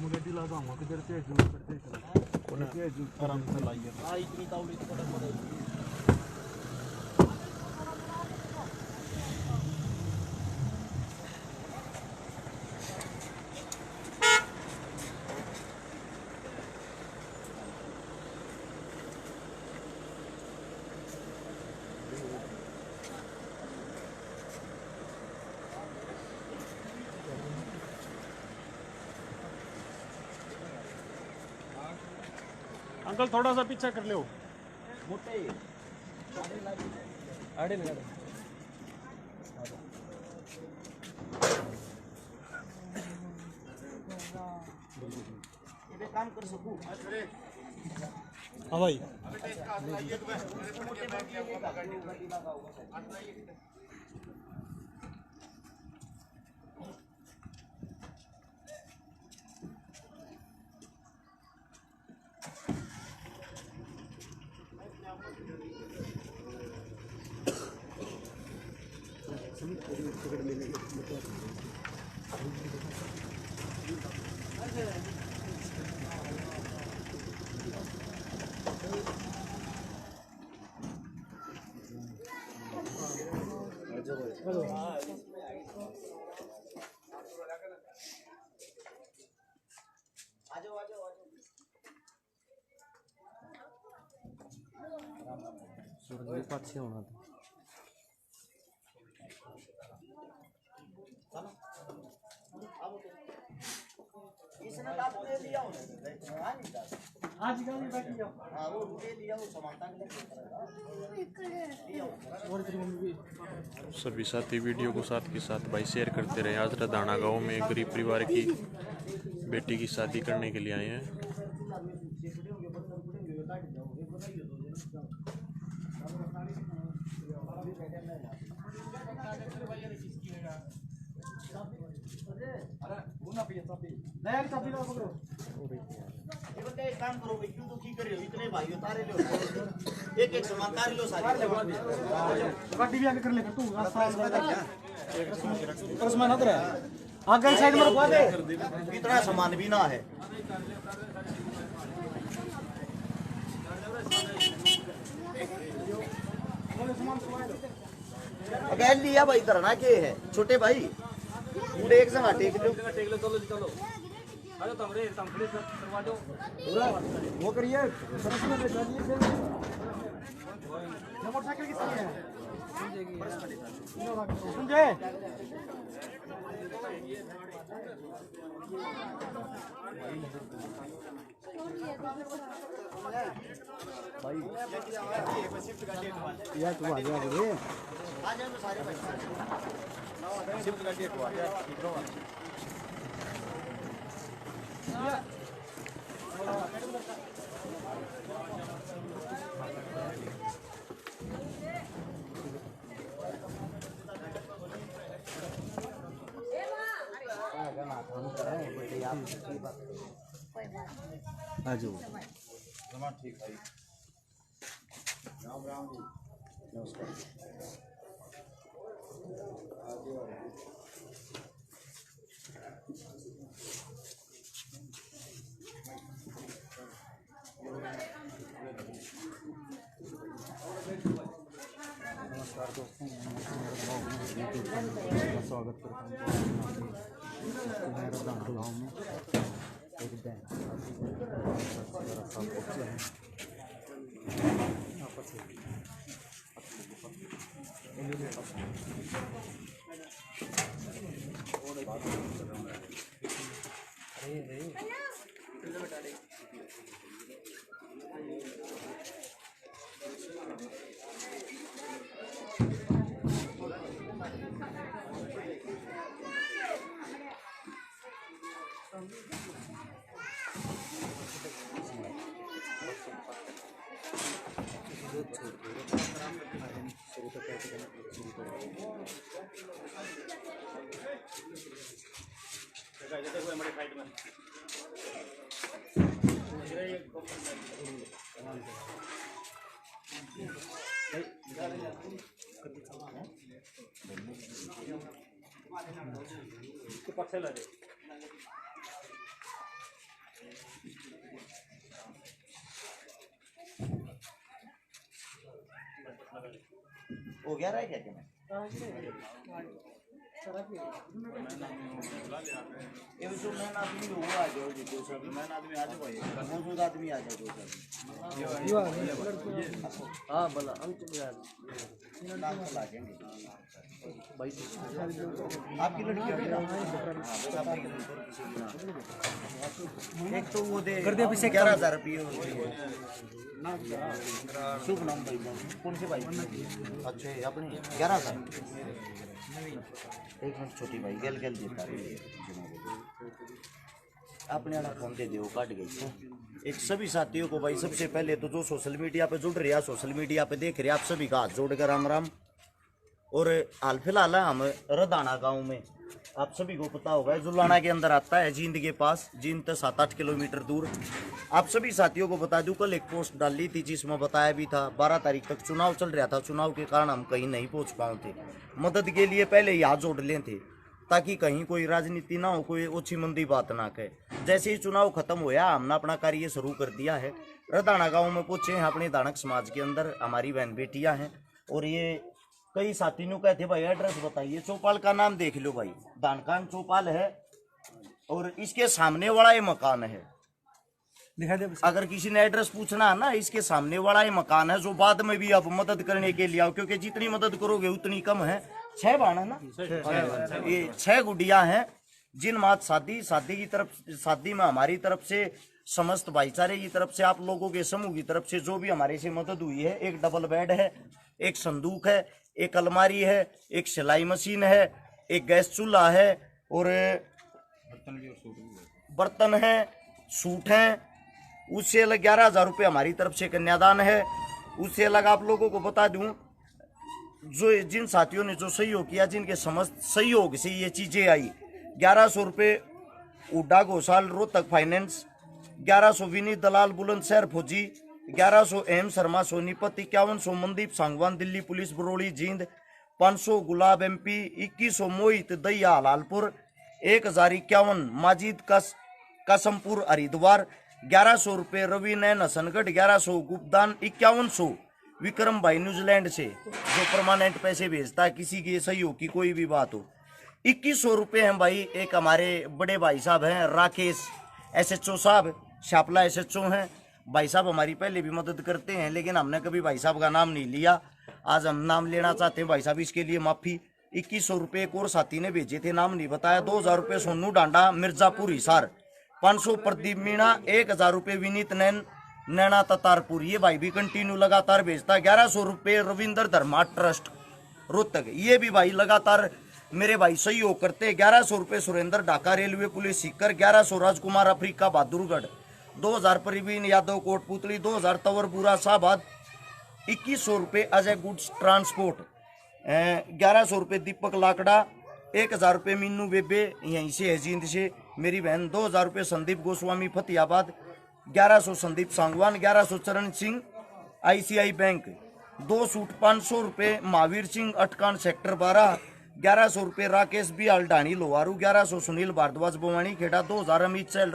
मुगेटी ला दूंगा किधर से जूम करते चला कौन है आराम से लाइए हां इतनी तावली थोड़ा थोड़ा अंकल थोड़ा सा पीछे कर लो मोटे आड़े नहीं ये काम कर सकूं हां भाई सूरज पाछे होना था इसने आप ले लिया हो आज कल बैठ लिया हां वो ले लिया वो समानता के लिए सभी साथी वीडियो को साथ के साथ भाई शेयर करते रहे। आज रदाना गांव में गरीब परिवार की बेटी की शादी करने के लिए आए हैं। एक काम करो भाई क्यों दुखी कर रहे हो इतने भाई उतारे लो एक एक सामान उतार लो सारे गाड़ी भी आगे कर ले तू रास्ता सामान उधर है आगे साइड में रखवा दे इतना सामान भी ना है अगर लिया भाई धरना के है छोटे भाई पूरे एक संग टेक लो चलो चलो अरे तमरे तमरे करवा दो पूरा वो करिए सरस में बैठा दिए फिर मोटरसाइकिल किसकी है समझे भाई यार तू आ गया रे आ जाओ तो सारे भाई शिफ्ट गाड़ी हटवा यार ठीक रहो ठीक भाई राम राम जी नमस्कार नमस्कार दोस्तों स्वागत करता हूँ रदाना गाँव में एक बैंक पहुँचे हैं हो गया रहा है क्या मैं ये जो मैन आदमी हो आ जाओ जी तो सब मैन आदमी आ जाओ भाई मौजूद आदमी आ जाओ सब हां भला हम यार नाम चला देंगे भाई आपकी लड़की है एक तो वो दे कर दे पीछे 11000 रुपये शुभ नाम भाई कौन से भाई अच्छा अपने 11000 एक मिनट छोटी भाई गल गल देता रही अपने वाला फोन दे दो काट गई एक सभी साथियों को भाई सबसे पहले तो जो सोशल मीडिया पे जुड़ रहे हैं सोशल मीडिया पे देख रहे हैं आप सभी का हाथ जोड़कर राम राम। और हाल फिलहाल हम रदाना गांव में आप सभी को पता होगा जुलाना के अंदर आता है जींद के पास, जींद से 7-8 किलोमीटर दूर। आप सभी साथियों को बता दूं कल एक पोस्ट डाली थी जिसमें बताया भी था 12 तारीख तक चुनाव चल रहा था, चुनाव के कारण हम कहीं नहीं पहुंच पाए थे। मदद के लिए पहले ही हाथ जोड़ लें थे ताकि कहीं कोई राजनीति ना हो, कोई ओछी मंदी बात ना कहे। जैसे ही चुनाव खत्म हुआ हमने अपना कार्य शुरू कर दिया है। रदाना गाँव में पहुंचे हैं अपने दानक समाज के अंदर, हमारी बहन बेटियाँ हैं और ये कई साथियों कहते भाई एड्रेस बताइए। चौपाल का नाम देख लो भाई, दानकान चौपाल है और इसके सामने वाला ये मकान है। दिखा दे अगर किसी ने एड्रेस पूछना है ना, इसके सामने वाला ये मकान है जो बाद में भी आप मदद करने के लिए आओ, क्योंकि जितनी मदद करोगे उतनी कम है। 6 बाण है ना, ये 6 गुड़िया हैं जिन मात शादी की तरफ, शादी में हमारी तरफ से समस्त भाईचारे की तरफ से, आप लोगों के समूह की तरफ से जो भी हमारे से मदद हुई है। एक डबल बेड है, एक संदूक है, एक अलमारी है, एक सिलाई मशीन है, एक गैस चूल्हा है और बर्तन है, सूट हैं। उससे अलग 11,000 रुपये हमारी तरफ से कन्यादान है। उससे अलग आप लोगों को बता दूं जो जिन साथियों ने जो सहयोग किया, जिनके समस्त सहयोग से ये चीजें आई, 1100 रुपये उड्डा घोषाल रोहतक फाइनेंस, 1100 विनीत दलाल बुलंदशहर फौजी, 1100 एम शर्मा सोनीपत, 5100 मनदीप सांगवान दिल्ली पुलिस बरौली जींद, 500 गुलाब MP, 2100 मोहित दैया हलालपुर, 1051 माजिद कासमपुर हरिद्वार, 1100 रुपये रवि नैन हसनगढ़, 1100 गुप्तान, 5100 विक्रम भाई न्यूजीलैंड से जो परमानेंट पैसे भेजता है किसी के सहयोग की कोई भी बात हो। 2100 रुपये हैं भाई एक हमारे बड़े भाई साहब हैं राकेश SHO साहब, शापला SHO हैं भाई साहब, हमारी पहले भी मदद करते हैं लेकिन हमने कभी भाई साहब का नाम नहीं लिया। आज हम नाम लेना चाहते हैं भाई साहब, इसके लिए माफ़ी। 2100 रुपये एक और साथी ने भेजे थे, नाम नहीं बताया। 2000 रुपये सोनू डांडा मिर्जापुर हिसार, 500 प्रदीप मीणा, 1000 रुपये विनीत नैना ततारपुर, ये भाई भी कंटिन्यू लगातार भेजता है। 1100 रुपये रविंद्र धर्मा ट्रस्ट रोहतक, ये भी भाई लगातार मेरे भाई सहयोग करते। 1100 रुपये सुरेंद्र ढाका रेलवे पुलिस सीकर, 1100 राजकुमार अफ्रीका बहादुरगढ़, 2000 प्रवीण यादव कोटपुतली, 2000 तंवरपुरा शाहबाद, 2100 रुपये अजय गुड्स ट्रांसपोर्ट, 1100 रुपये दीपक लाकड़ा, 1000 रुपये मीनू बेबे यहीं से है जींद से मेरी बहन, 2000 रुपये संदीप गोस्वामी फतेहाबाद, 1100 संदीप सांगवान, 1100 चरण सिंह ICI बैंक, 2 सूट 500 रुपये महावीर सिंह अटकान सेक्टर 12, 1100 रुपये राकेश बी ढाणी लोहारू, 1100 सुनील भारद्वाज बवानी खेड़ा, 2000 अमित चैल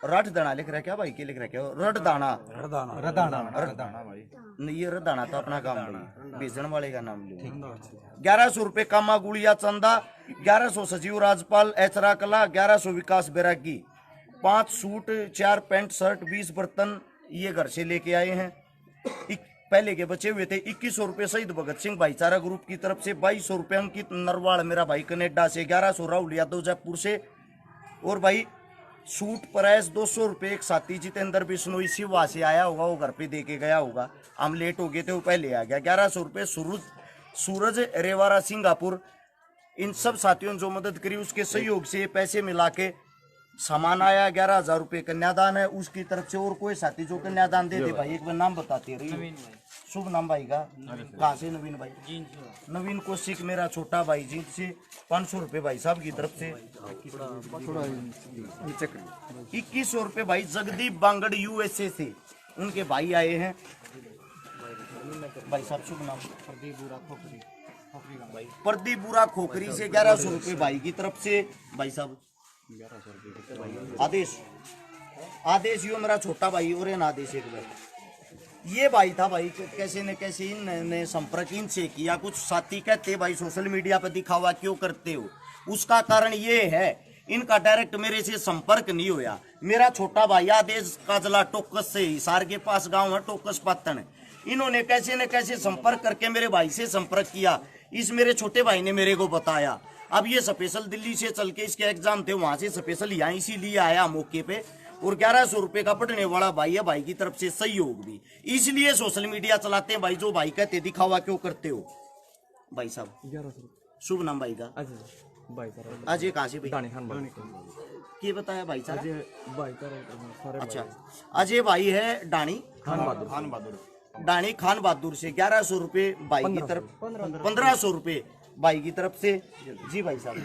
रट दाना लिख रहा क्या भाई, के लिख रहा क्या रट दाना भाई नहीं, ये रदाना तो अपना काम भाई, भेजन वाले का नाम लो। 1100 रुपये कामा गुड़िया चंदा, 1100 सजीव राजपाल एचरा कला, 1100 विकास बैरागी, 5 सूट 4 पैंट शर्ट, 20 बर्तन ये घर से लेके आए हैं। पहले के बचे हुए थे। 2100 रुपये शहीद भगत सिंह भाईचारा ग्रुप की तरफ से, 2200 रुपये अंकित नरवाड़ मेरा भाई कनेडा से, 1100 राहुल यादव जयपुर से और भाई सूट प्राइस 200 रुपये एक साथी जितेंद्र बिश्नोई शिवा से आया होगा, वो घर पे दे के गया होगा, हम लेट हो गए थे वो पहले आ गया। 1100 रुपये सूरज रेवारा सिंगापुर। इन सब साथियों ने जो मदद करी उसके सहयोग से पैसे मिला के सामान आया। 11,000 रुपये कन्यादान है उसकी तरफ से। और कोई साथी जो कन्यादान दे दे भाई एक बार नाम बताते रहिए। शुभ नाम भाई का, कहाँ से? नवीन भाई, नवीन कौशिक मेरा छोटा भाई जींद से, 500 रुपये भाई साहब की तरफ से। 2100 रुपये भाई जगदीप बांगड़ USA से, उनके भाई आए हैं भाई साहब। शुभ नाम? प्रदीप बुरा खोखरी से 1100 रुपये भाई की तरफ से भाई साहब। आदेश यो मेरा छोटा भाई और आदेश एक बार ये भाई था भाई, कैसे न कैसे इनने संपर्क इनसे किया। कुछ साथी कहते भाई सोशल मीडिया पर दिखावा क्यों करते हो, उसका कारण ये है इनका डायरेक्ट मेरे से संपर्क नहीं होया। मेरा छोटा भाई आदेश का जिला टोकस से हिसार के पास गांव है टोकस पातन, इन्होंने कैसे न कैसे संपर्क करके मेरे भाई से संपर्क किया। इस मेरे छोटे भाई ने मेरे को बताया। अब ये स्पेशल दिल्ली से चल के इसके एग्जाम थे, वहां से स्पेशल यहाँ इसीलिए आया मौके पे। और 1100 रुपए का पढ़ने वाला भाई है, भाई की तरफ से सहयोग भी, इसलिए सोशल मीडिया चलाते हैं भाई। जो भाई कहते दिखावा क्यों करते हो भाई साहब। 1100 शुभ नाम भाई का? भाई साहब अजय कहाँ से भाई? दानी खान भाई क्या बताया भाई साहब? अजय भाई सारे अच्छा, अजय भाई है डानी खान बहादुर डानी खान बहादुर से 1100 रुपए भाई की तरफ, 1500 रुपए भाई की तरफ से। जी भाई साहब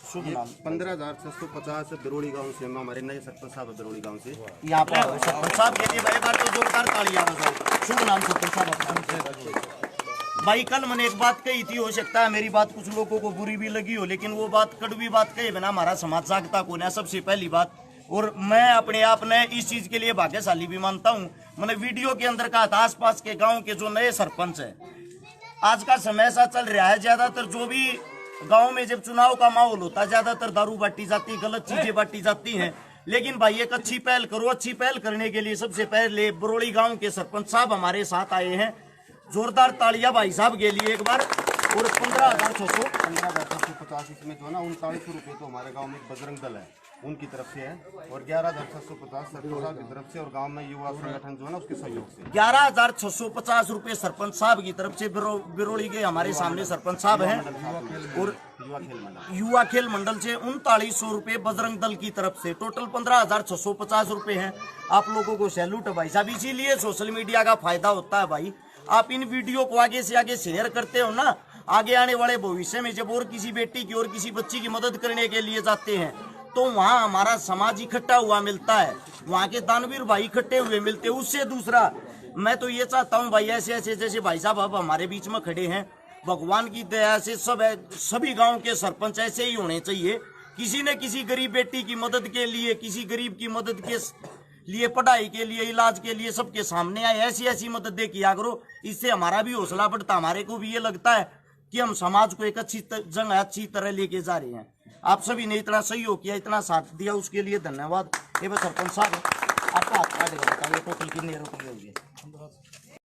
शुभ नाम? 15,650 बिरोड़ी गांव से, हमारे नए सरपंच साहब है बिरोड़ी गांव से। यहाँ पर सरपंच साहब के लिए भाई बार तो जोरदार तालियां बजाओ। शुभ नाम सरपंच साहब? भाई कल मैंने एक बात कही थी, हो सकता है मेरी बात कुछ लोगों को बुरी भी लगी हो, लेकिन वो बात कड़वी बात कहे बिना हमारा समाज जागता कौन है, सबसे पहली बात। और मैं अपने आप ने इस चीज के लिए भाग्यशाली भी मानता हूँ। मैंने वीडियो के अंदर कहा था आसपास के गाँव के जो नए सरपंच है, आज का समय ऐसा चल रहा है, ज्यादातर जो भी गांव में जब चुनाव का माहौल होता है ज्यादातर दारू बांटी जाती है, गलत चीजें बांटी जाती हैं। लेकिन भाई एक अच्छी पहल करो। अच्छी पहल करने के लिए सबसे पहले बरोड़ी गांव के सरपंच साहब हमारे साथ आए हैं, जोरदार तालियां भाई साहब के लिए एक बार। और 15,650 इसमें जो है ना 3900 रुपये तो हमारे गांव में एक बजरंग दल है उनकी तरफ से है, और 11,650 सरपंच साहब की तरफ से, और गांव में युवा संगठन जो है ना उसके सहयोग से 11,650 रुपए सरपंच साहब की तरफ से। बिरोड़ी के हमारे सामने सरपंच साहब हैं। और युवा खेल मंडल से 3900 रुपए बजरंग दल की तरफ से, टोटल 15,650 रुपए हैं। आप लोगों को सैल्यूट है भाई साहब। इसीलिए सोशल मीडिया का फायदा होता है भाई। आप इन वीडियो को आगे से आगे शेयर करते हो ना, आगे आने वाले भविष्य में जब और किसी बेटी की और किसी बच्ची की मदद करने के लिए जाते हैं तो वहाँ हमारा समाज इकट्ठा हुआ मिलता है, वहाँ के दानवीर भाई इकट्ठे हुए मिलते हैं। उससे दूसरा मैं तो ये चाहता हूँ भाई, ऐसे ऐसे जैसे भाई साहब अब हमारे बीच में खड़े हैं, भगवान की दया से सभी गांव के सरपंच ऐसे ही होने चाहिए। किसी न किसी गरीब बेटी की मदद के लिए, किसी गरीब की मदद के लिए, पढ़ाई के लिए, इलाज के लिए सबके सामने आए, ऐसी ऐसी मदद किया करो। इससे हमारा भी हौसला बढ़ता, हमारे को भी ये लगता है कि हम समाज को एक अच्छी जगह अच्छी तरह लेके जा रहे हैं। आप सभी ने इतना सहयोग किया, इतना साथ दिया, उसके लिए धन्यवाद। ये बस सरपंच साहब आपका हाथ काटेगा, बताइए टोटल कितने रुपये हो गए?